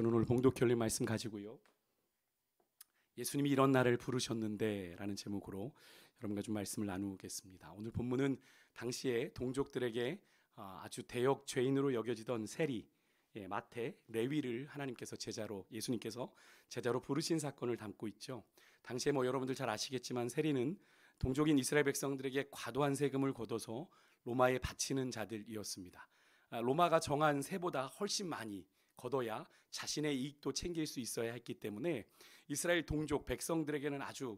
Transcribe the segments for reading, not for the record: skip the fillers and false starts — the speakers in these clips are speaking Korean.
저는 오늘 봉독혈림 말씀 가지고요, 예수님이 이런 날을 부르셨는데 라는 제목으로 여러분과 좀 말씀을 나누겠습니다. 오늘 본문은 당시에 동족들에게 아주 대역 죄인으로 여겨지던 세리, 마태, 레위를 하나님께서 예수님께서 제자로 부르신 사건을 담고 있죠. 당시에 여러분들 잘 아시겠지만 세리는 동족인 이스라엘 백성들에게 과도한 세금을 걷어서 로마에 바치는 자들이었습니다. 로마가 정한 세보다 훨씬 많이 걷어야 자신의 이익도 챙길 수 있어야 했기 때문에 이스라엘 동족 백성들에게는 아주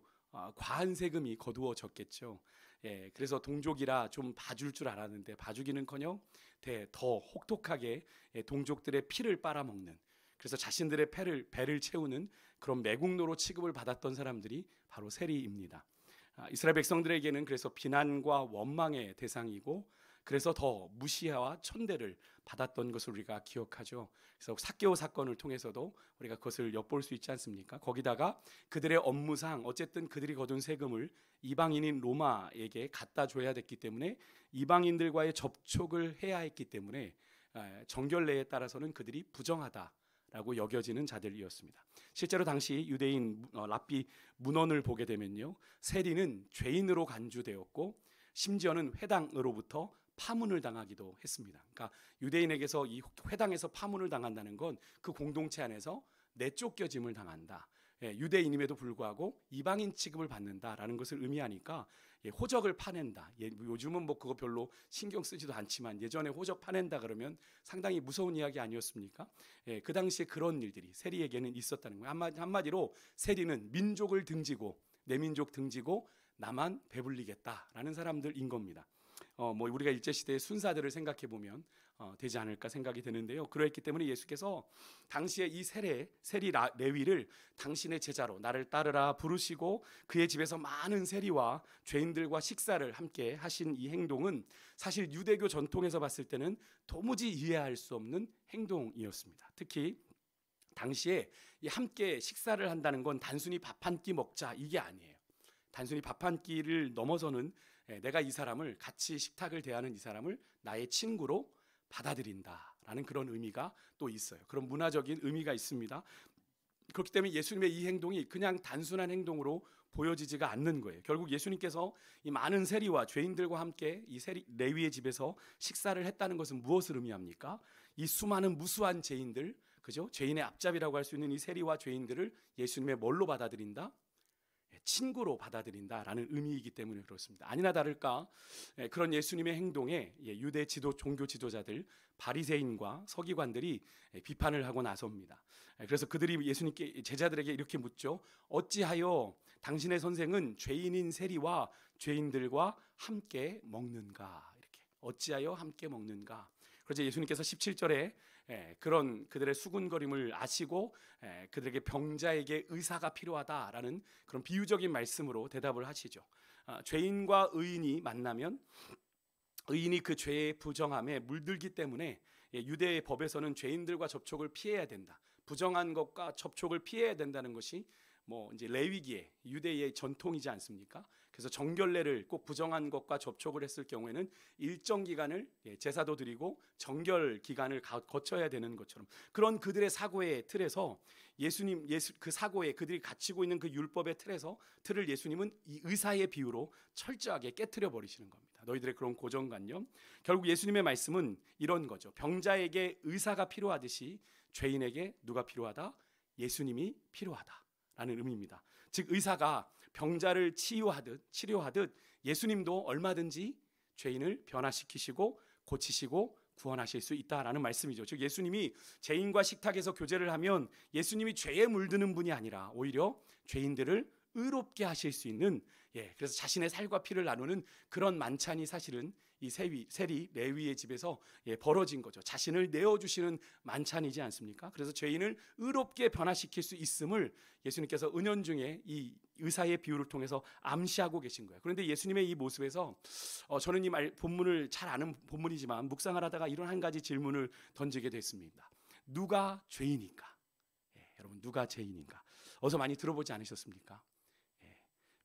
과한 세금이 거두어졌겠죠. 그래서 동족이라 좀 봐줄 줄 알았는데 봐주기는커녕 더 혹독하게 동족들의 피를 빨아먹는, 그래서 자신들의 배를 채우는 그런 매국노로 취급을 받았던 사람들이 바로 세리입니다. 이스라엘 백성들에게는 그래서 비난과 원망의 대상이고, 그래서 더 무시와 천대를 받았던 것을 우리가 기억하죠. 그래서 삭개오 사건을 통해서도 우리가 그것을 엿볼 수 있지 않습니까? 거기다가 그들의 업무상 어쨌든 그들이 거둔 세금을 이방인인 로마에게 갖다 줘야 됐기 때문에 이방인들과의 접촉을 해야 했기 때문에 정결례에 따라서는 그들이 부정하다라고 여겨지는 자들이었습니다. 실제로 당시 유대인 랍비 문헌을 보게 되면요, 세리는 죄인으로 간주되었고 심지어는 회당으로부터 파문을 당하기도 했습니다. 그러니까 유대인에게서 이 회당에서 파문을 당한다는 건 그 공동체 안에서 내쫓겨짐을 당한다, 유대인임에도 불구하고 이방인 취급을 받는다라는 것을 의미하니까 호적을 파낸다. 요즘은 그거 별로 신경 쓰지도 않지만 예전에 호적 파낸다 그러면 상당히 무서운 이야기 아니었습니까? 그 당시에 그런 일들이 세리에게는 있었다는 거예요. 한마디로 세리는 민족을 등지고, 내 민족 등지고 나만 배불리겠다라는 사람들인 겁니다. 우리가 일제시대의 순사들을 생각해 보면 되지 않을까 생각이 드는데요. 그러했기 때문에 예수께서 당시에 이 세리 레위를 당신의 제자로 나를 따르라 부르시고 그의 집에서 많은 세리와 죄인들과 식사를 함께 하신 이 행동은 사실 유대교 전통에서 봤을 때는 도무지 이해할 수 없는 행동이었습니다. 특히 당시에 이 함께 식사를 한다는 건 단순히 밥 한 끼 먹자 이게 아니에요. 단순히 밥 한 끼를 넘어서는 내가 이 사람을, 같이 식탁을 대하는 이 사람을 나의 친구로 받아들인다라는 그런 의미가 또 있어요. 그런 문화적인 의미가 있습니다. 그렇기 때문에 예수님의 이 행동이 그냥 단순한 행동으로 보여지지가 않는 거예요. 결국 예수님께서 이 많은 세리와 죄인들과 함께 이 레위의 집에서 식사를 했다는 것은 무엇을 의미합니까? 이 수많은 무수한 죄인들, 그죠? 죄인의 앞잡이라고 할 수 있는 이 세리와 죄인들을 예수님의 뭘로 받아들인다? 친구로 받아들인다라는 의미이기 때문에 그렇습니다. 아니나 다를까 그런 예수님의 행동에 유대 종교 지도자들, 바리새인과 서기관들이 비판을 하고 나섭니다. 그래서 그들이 예수님께, 제자들에게 이렇게 묻죠. 어찌하여 당신의 선생은 죄인인 세리와 죄인들과 함께 먹는가? 이렇게 어찌하여 함께 먹는가? 그래서 예수님께서 17절에 그런 그들의 수군거림을 아시고 그들에게 병자에게 의사가 필요하다라는 그런 비유적인 말씀으로 대답을 하시죠. 죄인과 의인이 만나면 의인이 그 죄의 부정함에 물들기 때문에 유대의 법에서는 죄인들과 접촉을 피해야 된다. 부정한 것과 접촉을 피해야 된다는 것이 이제 레위기의 유대의 전통이지 않습니까? 그래서 정결례를 꼭 부정한 것과 접촉을 했을 경우에는 일정 기간을 제사도 드리고 정결 기간을 거쳐야 되는 것처럼, 그런 그들의 사고의 틀에서 그 사고에 그들이 갖추고 있는 그 율법의 틀을 예수님은 이 의사의 비유로 철저하게 깨트려 버리시는 겁니다. 너희들의 그런 고정관념, 결국 예수님의 말씀은 이런 거죠. 병자에게 의사가 필요하듯이 죄인에게 누가 필요하다? 예수님이 필요하다라는 의미입니다. 즉 의사가 병자를 치료하듯 예수님도 얼마든지 죄인을 변화시키시고 고치시고 구원하실 수 있다라는 말씀이죠. 즉 예수님이 죄인과 식탁에서 교제를 하면 예수님이 죄에 물드는 분이 아니라 오히려 죄인들을 의롭게 하실 수 있는, 그래서 자신의 살과 피를 나누는 그런 만찬이 사실은 이 세리 레위의 집에서 벌어진 거죠. 자신을 내어주시는 만찬이지 않습니까? 그래서 죄인을 의롭게 변화시킬 수 있음을 예수님께서 은연중에 이 의사의 비유를 통해서 암시하고 계신 거예요. 그런데 예수님의 이 모습에서 저는 이 본문을 잘 아는 본문이지만 묵상을 하다가 이런 한 가지 질문을 던지게 됐습니다. 누가 죄인인가? 여러분, 누가 죄인인가? 어서 많이 들어보지 않으셨습니까?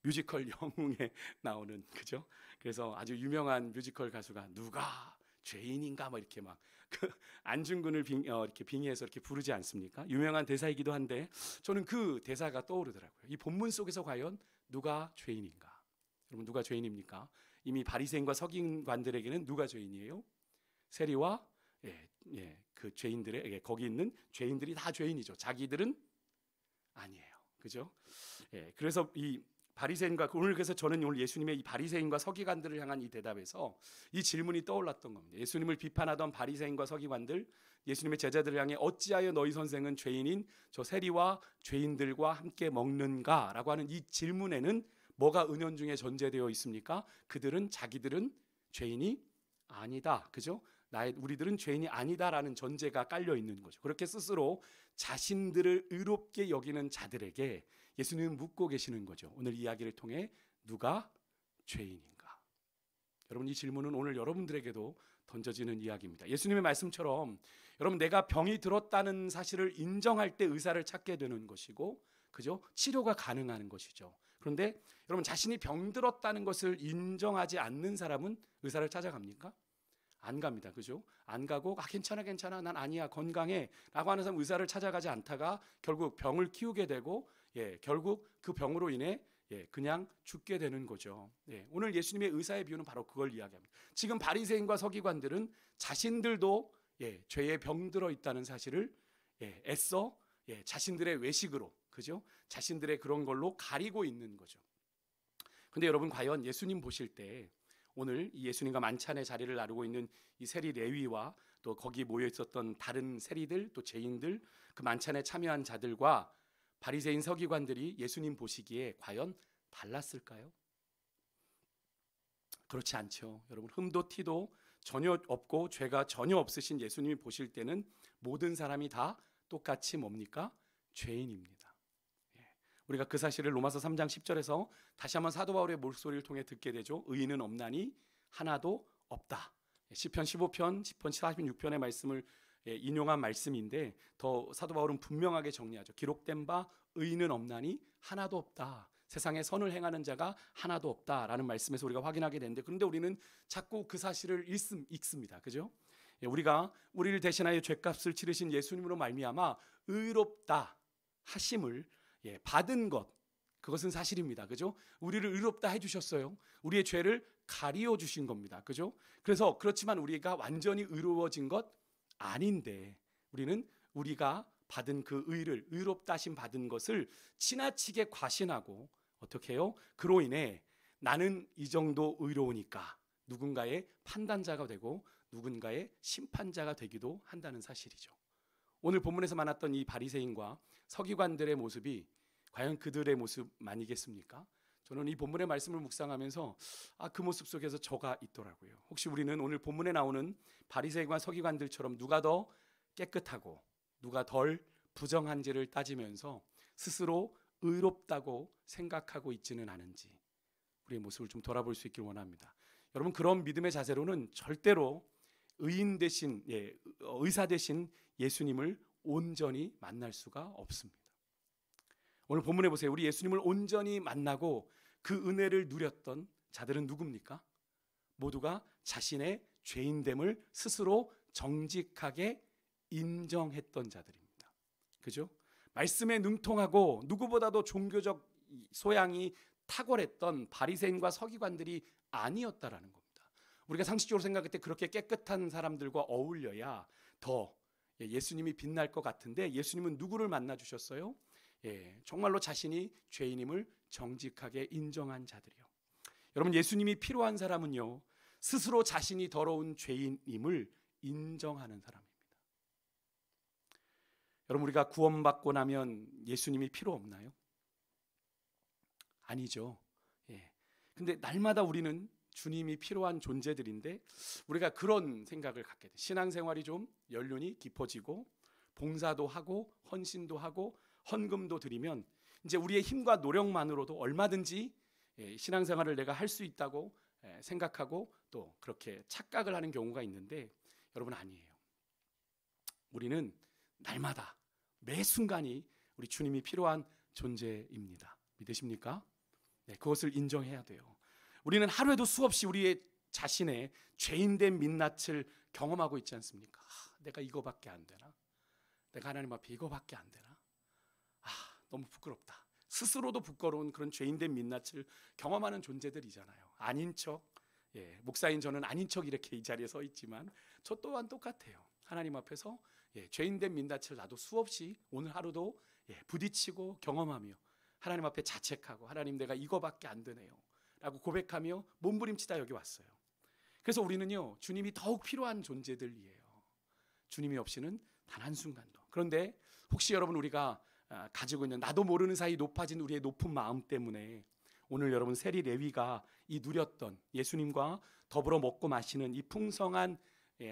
뮤지컬 영웅에 나오는, 그죠? 그래서 아주 유명한 뮤지컬 가수가 누가 죄인인가 이렇게 막 그 안중근을 이렇게 빙의해서 이렇게 부르지 않습니까? 유명한 대사이기도 한데 저는 그 대사가 떠오르더라고요. 이 본문 속에서 과연 누가 죄인인가? 여러분 누가 죄인입니까? 이미 바리새인과 서기관들에게는 누가 죄인이에요? 세리와 그 죄인들의 거기 있는 죄인들이 다 죄인이죠. 자기들은 아니에요. 그죠? 그래서 이 바리새인과 오늘 그래서 저는 오늘 예수님의 이 바리새인과 서기관들을 향한 이 대답에서 이 질문이 떠올랐던 겁니다. 예수님을 비판하던 바리새인과 서기관들, 예수님의 제자들을 향해 어찌하여 너희 선생은 죄인인 저 세리와 죄인들과 함께 먹는가라고 하는 이 질문에는 뭐가 은연중에 전제되어 있습니까? 그들은 자기들은 죄인이 아니다. 그죠? 우리들은 죄인이 아니다라는 전제가 깔려 있는 거죠. 그렇게 스스로 자신들을 의롭게 여기는 자들에게 예수님은 묻고 계시는 거죠. 오늘 이야기를 통해 누가 죄인인가? 여러분 이 질문은 오늘 여러분들에게도 던져지는 이야기입니다. 예수님의 말씀처럼 여러분 내가 병이 들었다는 사실을 인정할 때 의사를 찾게 되는 것이고, 그죠? 치료가 가능한 것이죠. 그런데 여러분 자신이 병들었다는 것을 인정하지 않는 사람은 의사를 찾아갑니까? 안 갑니다. 그죠? 안 가고 괜찮아 난 아니야 건강해 라고 하는 사람 의사를 찾아가지 않다가 결국 병을 키우게 되고 결국 그 병으로 인해 그냥 죽게 되는 거죠. 오늘 예수님의 의사의 비유는 바로 그걸 이야기합니다. 지금 바리새인과 서기관들은 자신들도 죄에 병들어 있다는 사실을 애써 자신들의 외식으로, 그죠? 자신들의 그런 걸로 가리고 있는 거죠. 근데 여러분 과연 예수님 보실 때 오늘 이 예수님과 만찬의 자리를 나누고 있는 이 세리 레위와 또 거기 모여 있었던 다른 세리들 또 죄인들 그 만찬에 참여한 자들과 바리새인 서기관들이 예수님 보시기에 과연 달랐을까요? 그렇지 않죠. 여러분 흠도 티도 전혀 없고 죄가 전혀 없으신 예수님이 보실 때는 모든 사람이 다 똑같이 뭡니까? 죄인입니다. 우리가 그 사실을 로마서 3장 10절에서 다시 한번 사도 바울의 목소리를 통해 듣게 되죠. 의인은 없나니 하나도 없다. 시편 15편, 10편 46편의 말씀을 인용한 말씀인데 더 사도 바울은 분명하게 정리하죠. 기록된 바 의인은 없나니 하나도 없다. 세상에 선을 행하는 자가 하나도 없다라는 말씀에서 우리가 확인하게 되는데 그런데 우리는 자꾸 그 사실을 읽습니다. 그죠? 우리가 우리를 대신하여 죄값을 치르신 예수님으로 말미암아 의롭다 하심을 받은 것, 그것은 사실입니다. 그죠? 우리를 의롭다 해주셨어요. 우리의 죄를 가리워 주신 겁니다. 그죠? 그래서 그렇지만 우리가 완전히 의로워진 것 아닌데 우리는 우리가 받은 그 의를 의롭다 하심 받은 것을 지나치게 과신하고 어떻게 해요? 그로 인해 나는 이 정도 의로우니까 누군가의 판단자가 되고 누군가의 심판자가 되기도 한다는 사실이죠. 오늘 본문에서 만났던 이 바리새인과 서기관들의 모습이 과연 그들의 모습 아니겠습니까? 저는 이 본문의 말씀을 묵상하면서 그 모습 속에서 저가 있더라고요. 혹시 우리는 오늘 본문에 나오는 바리새인과 서기관들처럼 누가 더 깨끗하고 누가 덜 부정한지를 따지면서 스스로 의롭다고 생각하고 있지는 않은지 우리의 모습을 좀 돌아볼 수 있길 원합니다. 여러분 그런 믿음의 자세로는 절대로 의인 대신 의사 대신 예수님을 온전히 만날 수가 없습니다. 오늘 본문에 보세요. 우리 예수님을 온전히 만나고 그 은혜를 누렸던 자들은 누굽니까? 모두가 자신의 죄인됨을 스스로 정직하게 인정했던 자들입니다. 그죠? 말씀에 능통하고 누구보다도 종교적 소양이 탁월했던 바리새인과 서기관들이 아니었다라는 겁니다. 우리가 상식적으로 생각할 때 그렇게 깨끗한 사람들과 어울려야 더 예수님이 빛날 것 같은데 예수님은 누구를 만나 주셨어요? 정말로 자신이 죄인임을 정직하게 인정한 자들이요. 여러분 예수님이 필요한 사람은요 스스로 자신이 더러운 죄인임을 인정하는 사람입니다. 여러분 우리가 구원받고 나면 예수님이 필요 없나요? 아니죠. 근데 날마다 우리는 주님이 필요한 존재들인데 우리가 그런 생각을 갖게 돼. 신앙생활이 좀 연륜이 깊어지고 봉사도 하고 헌신도 하고 헌금도 드리면 이제 우리의 힘과 노력만으로도 얼마든지 신앙생활을 내가 할 수 있다고 생각하고 또 그렇게 착각을 하는 경우가 있는데 여러분 아니에요. 우리는 날마다 매 순간이 우리 주님이 필요한 존재입니다. 믿으십니까? 그것을 인정해야 돼요. 우리는 하루에도 수없이 우리의 자신의 죄인된 민낯을 경험하고 있지 않습니까? 내가 이거밖에 안 되나? 내가 하나님 앞에 이거밖에 안 되나? 너무 부끄럽다. 스스로도 부끄러운 그런 죄인된 민낯을 경험하는 존재들이잖아요. 아닌 척, 목사인 저는 아닌 척 이렇게 이 자리에 서 있지만 저 또한 똑같아요. 하나님 앞에서 죄인된 민낯을 나도 수없이 오늘 하루도 부딪히고 경험하며 하나님 앞에 자책하고, 하나님 내가 이거밖에 안 되네요 라고 고백하며 몸부림치다 여기 왔어요. 그래서 우리는요, 주님이 더욱 필요한 존재들이에요. 주님이 없이는 단 한순간도. 그런데 혹시 여러분, 우리가 가지고 있는 나도 모르는 사이 높아진 우리의 높은 마음 때문에 오늘 여러분 세리 레위가 이 누렸던 예수님과 더불어 먹고 마시는 이 풍성한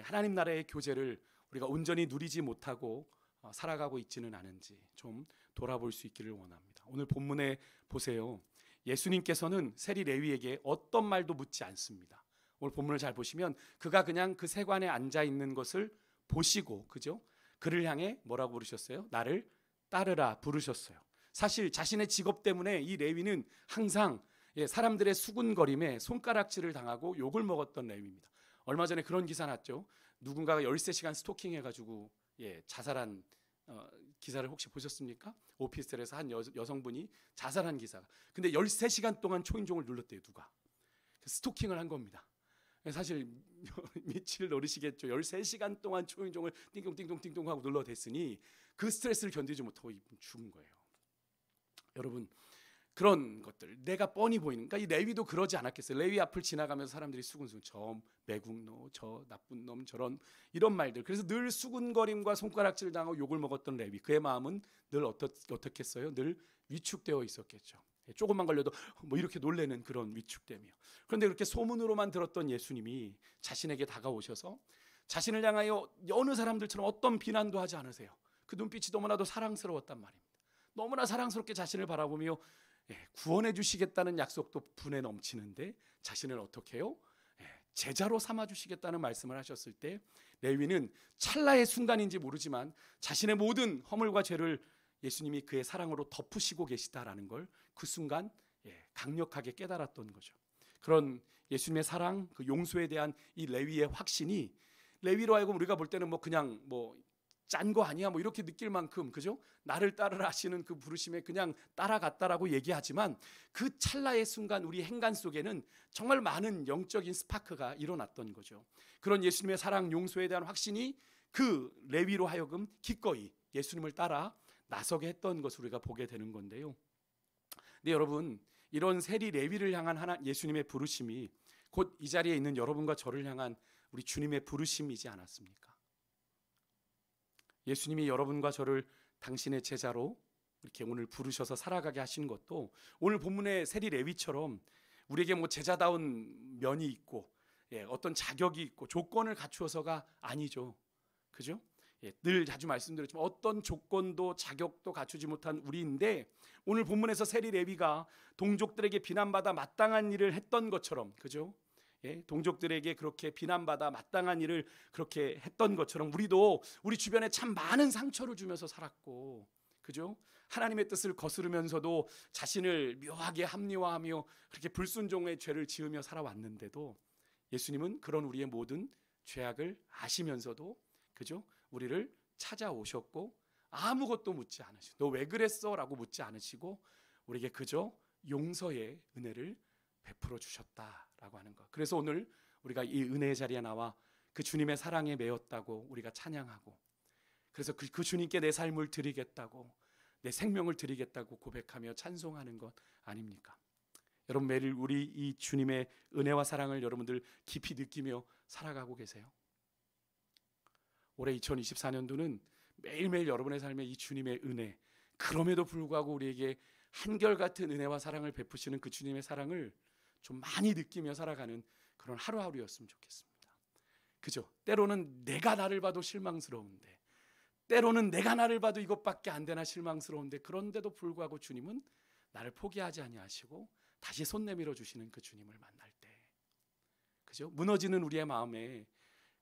하나님 나라의 교제를 우리가 온전히 누리지 못하고 살아가고 있지는 않은지 좀 돌아볼 수 있기를 원합니다. 오늘 본문에 보세요. 예수님께서는 세리 레위에게 어떤 말도 묻지 않습니다. 오늘 본문을 잘 보시면 그가 그냥 그 세관에 앉아 있는 것을 보시고, 그죠? 그를 향해 뭐라고 부르셨어요? 나를 따르라 부르셨어요. 사실 자신의 직업 때문에 이 레위는 항상 사람들의 수군거림에 손가락질을 당하고 욕을 먹었던 레위입니다. 얼마 전에 그런 기사 났죠. 누군가가 13시간 스토킹해가지고 자살한 기사를 혹시 보셨습니까? 오피스텔에서 한 여성분이 자살한 기사가. 근데 13시간 동안 초인종을 눌렀대요. 누가? 스토킹을 한 겁니다. 사실 미칠 노리시겠죠. 13시간 동안 초인종을 띵동띵동띵동 하고 눌러댔으니 그 스트레스를 견디지 못하고 죽은 거예요. 여러분, 그런 것들 내가 뻔히 보이는, 그러니까 이 레위도 그러지 않았겠어요. 레위 앞을 지나가면서 사람들이 수군수군, 저 매국노, 저 나쁜 놈, 저런 이런 말들. 그래서 늘 수군거림과 손가락질 당하고 욕을 먹었던 레위, 그의 마음은 늘 어떻겠어요? 늘 위축되어 있었겠죠. 조금만 걸려도 뭐 이렇게 놀래는 그런 위축됨이요. 그런데 그렇게 소문으로만 들었던 예수님이 자신에게 다가오셔서 자신을 향하여 어느 사람들처럼 어떤 비난도 하지 않으세요. 그 눈빛이 너무나도 사랑스러웠단 말입니다. 너무나 사랑스럽게 자신을 바라보며 구원해 주시겠다는 약속도 분에 넘치는데 자신을 어떻게 해요? 제자로 삼아 주시겠다는 말씀을 하셨을 때 레위는 찰나의 순간인지 모르지만 자신의 모든 허물과 죄를 예수님이 그의 사랑으로 덮으시고 계시다라는 걸 그 순간 강력하게 깨달았던 거죠. 그런 예수님의 사랑, 그 용서에 대한 이 레위의 확신이, 레위로 하여금 우리가 볼 때는 뭐 그냥 뭐 짠 거 아니야 뭐 이렇게 느낄 만큼, 그죠? 나를 따르라 하시는 그 부르심에 그냥 따라갔다라고 얘기하지만 그 찰나의 순간 우리 행간 속에는 정말 많은 영적인 스파크가 일어났던 거죠. 그런 예수님의 사랑, 용서에 대한 확신이 그 레위로 하여금 기꺼이 예수님을 따라 나서게 했던 것을 우리가 보게 되는 건데요. 근데 여러분, 이런 세리 레위를 향한 예수님의 부르심이 곧 이 자리에 있는 여러분과 저를 향한 우리 주님의 부르심이지 않았습니까? 예수님이 여러분과 저를 당신의 제자로 이렇게 오늘 부르셔서 살아가게 하신 것도 오늘 본문의 세리 레위처럼 우리에게 뭐 제자다운 면이 있고 어떤 자격이 있고 조건을 갖추어서가 아니죠. 그죠? 늘 자주 말씀드렸지만 어떤 조건도 자격도 갖추지 못한 우리인데 오늘 본문에서 세리 레위가 동족들에게 비난받아 마땅한 일을 했던 것처럼, 그죠? 동족들에게 그렇게 비난받아 마땅한 일을 그렇게 했던 것처럼 우리도 우리 주변에 참 많은 상처를 주면서 살았고, 그죠? 하나님의 뜻을 거스르면서도 자신을 묘하게 합리화하며 그렇게 불순종의 죄를 지으며 살아왔는데도 예수님은 그런 우리의 모든 죄악을 아시면서도, 그죠? 우리를 찾아오셨고 아무것도 묻지 않으시고 너 왜 그랬어? 라고 묻지 않으시고 우리에게 그저 용서의 은혜를 베풀어 주셨다라고 하는 것. 그래서 오늘 우리가 이 은혜의 자리에 나와 그 주님의 사랑에 매였다고 우리가 찬양하고, 그래서 그 주님께 내 삶을 드리겠다고, 내 생명을 드리겠다고 고백하며 찬송하는 것 아닙니까? 여러분, 매일 우리 이 주님의 은혜와 사랑을 여러분들 깊이 느끼며 살아가고 계세요? 올해 2024년도는 매일매일 여러분의 삶에 이 주님의 은혜, 그럼에도 불구하고 우리에게 한결같은 은혜와 사랑을 베푸시는 그 주님의 사랑을 좀 많이 느끼며 살아가는 그런 하루하루였으면 좋겠습니다. 그죠? 때로는 내가 나를 봐도 실망스러운데, 때로는 내가 나를 봐도 이것밖에 안 되나 실망스러운데, 그런데도 불구하고 주님은 나를 포기하지 아니하시고 다시 손 내밀어 주시는 그 주님을 만날 때, 그죠? 무너지는 우리의 마음에,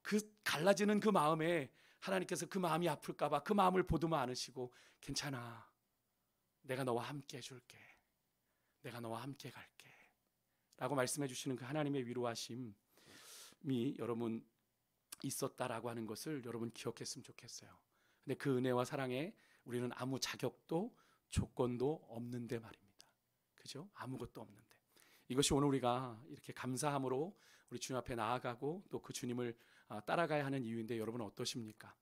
그 갈라지는 그 마음에 하나님께서 그 마음이 아플까봐 그 마음을 보듬어 안으시고 괜찮아, 내가 너와 함께 해줄게, 내가 너와 함께 갈게 라고 말씀해 주시는 그 하나님의 위로하심, 주님이 여러분 있었다라고 하는 것을 여러분 기억했으면 좋겠어요. 근데 그 은혜와 사랑에 우리는 아무 자격도 조건도 없는데 말입니다. 그죠? 아무것도 없는데. 이것이 오늘 우리가 이렇게 감사함으로 우리 주님 앞에 나아가고 또 그 주님을 따라가야 하는 이유인데 여러분 어떠십니까?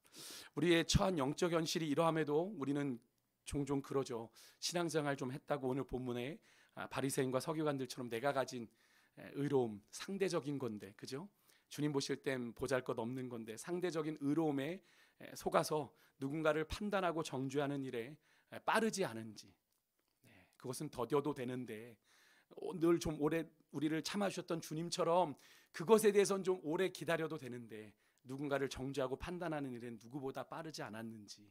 우리의 처한 영적 현실이 이러함에도 우리는 종종 그러죠. 신앙생활 좀 했다고 오늘 본문에 바리새인과 서기관들처럼 내가 가진 의로움, 상대적인 건데, 그죠? 주님 보실 땐 보잘것없는 건데 상대적인 의로움에 속아서 누군가를 판단하고 정죄하는 일에 빠르지 않은지, 그것은 더뎌도 되는데 늘 좀 오래 우리를 참아주셨던 주님처럼 그것에 대해서는 좀 오래 기다려도 되는데 누군가를 정죄하고 판단하는 일엔 누구보다 빠르지 않았는지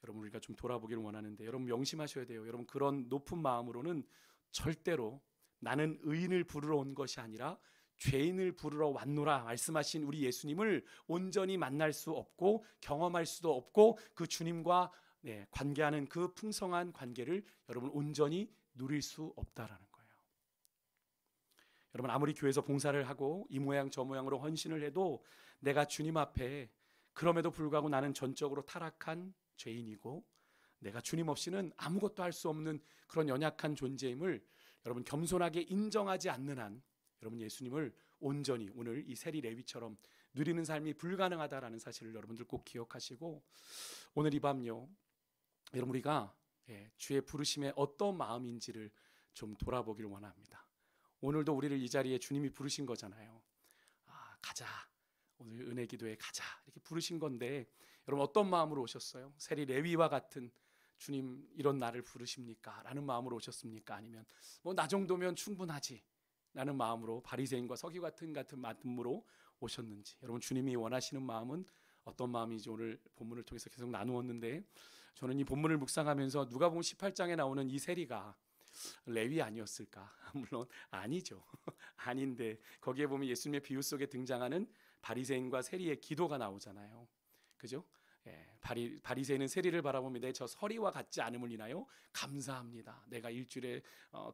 여러분 우리가 좀 돌아보기를 원하는데, 여러분 명심하셔야 돼요. 여러분 그런 높은 마음으로는 절대로 나는 의인을 부르러 온 것이 아니라 죄인을 부르러 왔노라 말씀하신 우리 예수님을 온전히 만날 수 없고 경험할 수도 없고 그 주님과 관계하는 그 풍성한 관계를 여러분 온전히 누릴 수 없다라는 거예요. 여러분 아무리 교회에서 봉사를 하고 이 모양 저 모양으로 헌신을 해도 내가 주님 앞에 그럼에도 불구하고 나는 전적으로 타락한 죄인이고 내가 주님 없이는 아무것도 할 수 없는 그런 연약한 존재임을 여러분 겸손하게 인정하지 않는 한 여러분 예수님을 온전히 오늘 이 세리 레위처럼 누리는 삶이 불가능하다라는 사실을 여러분들 꼭 기억하시고, 오늘 이 밤요 여러분 우리가 주의 부르심에 어떤 마음인지를 좀 돌아보기를 원합니다. 오늘도 우리를 이 자리에 주님이 부르신 거잖아요. 가자, 오늘 은혜 기도에 가자 이렇게 부르신 건데 여러분 어떤 마음으로 오셨어요? 세리 레위와 같은 주님 이런 나를 부르십니까? 라는 마음으로 오셨습니까? 아니면 뭐 나 정도면 충분하지 라는 마음으로 바리새인과 서기관 같은 마음으로 오셨는지, 여러분 주님이 원하시는 마음은 어떤 마음인지 오늘 본문을 통해서 계속 나누었는데, 저는 이 본문을 묵상하면서 누가복음 18장에 나오는 이 세리가 레위 아니었을까? 물론 아니죠. 아닌데 거기에 보면 예수님의 비유 속에 등장하는 바리새인과 세리의 기도가 나오잖아요. 그죠? 바리새인은 세리를 바라보며 내 저 서리와 같지 않음을 인하여 감사합니다. 내가 일주일에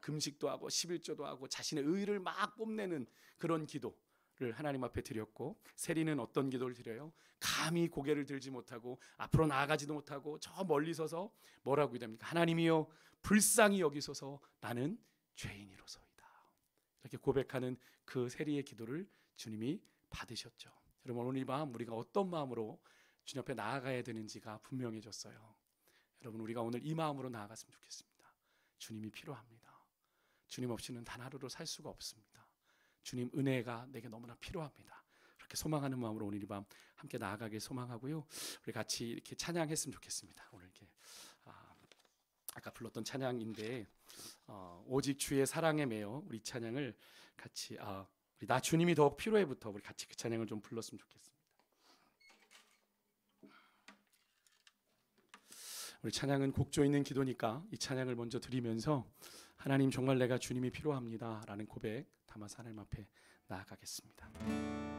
금식도 하고 11조도 하고 자신의 의를 막 뽐내는 그런 기도를 하나님 앞에 드렸고, 세리는 어떤 기도를 드려요? 감히 고개를 들지 못하고 앞으로 나아가지도 못하고 저 멀리 서서 뭐라고 기도합니까? 하나님이여 불쌍히 여기소서 나는 죄인이로소이다. 이렇게 고백하는 그 세리의 기도를 주님이 받으셨죠. 여러분 오늘 이 밤 우리가 어떤 마음으로 주님 앞에 나아가야 되는지가 분명해졌어요. 여러분 우리가 오늘 이 마음으로 나아갔으면 좋겠습니다. 주님이 필요합니다. 주님 없이는 단 하루도 살 수가 없습니다. 주님 은혜가 내게 너무나 필요합니다. 그렇게 소망하는 마음으로 오늘 이 밤 함께 나아가길 소망하고요. 우리 같이 이렇게 찬양했으면 좋겠습니다. 오늘 이렇게 아까 불렀던 찬양인데 오직 주의 사랑에 매여 우리 찬양을 같이 우리 나 주님이 더욱 필요해부터 우리 같이 그 찬양을 좀 불렀으면 좋겠습니다. 우리 찬양은 곡조 있는 기도니까 이 찬양을 먼저 드리면서 하나님 정말 내가 주님이 필요합니다 라는 고백 담아서 하나님 앞에 나아가겠습니다.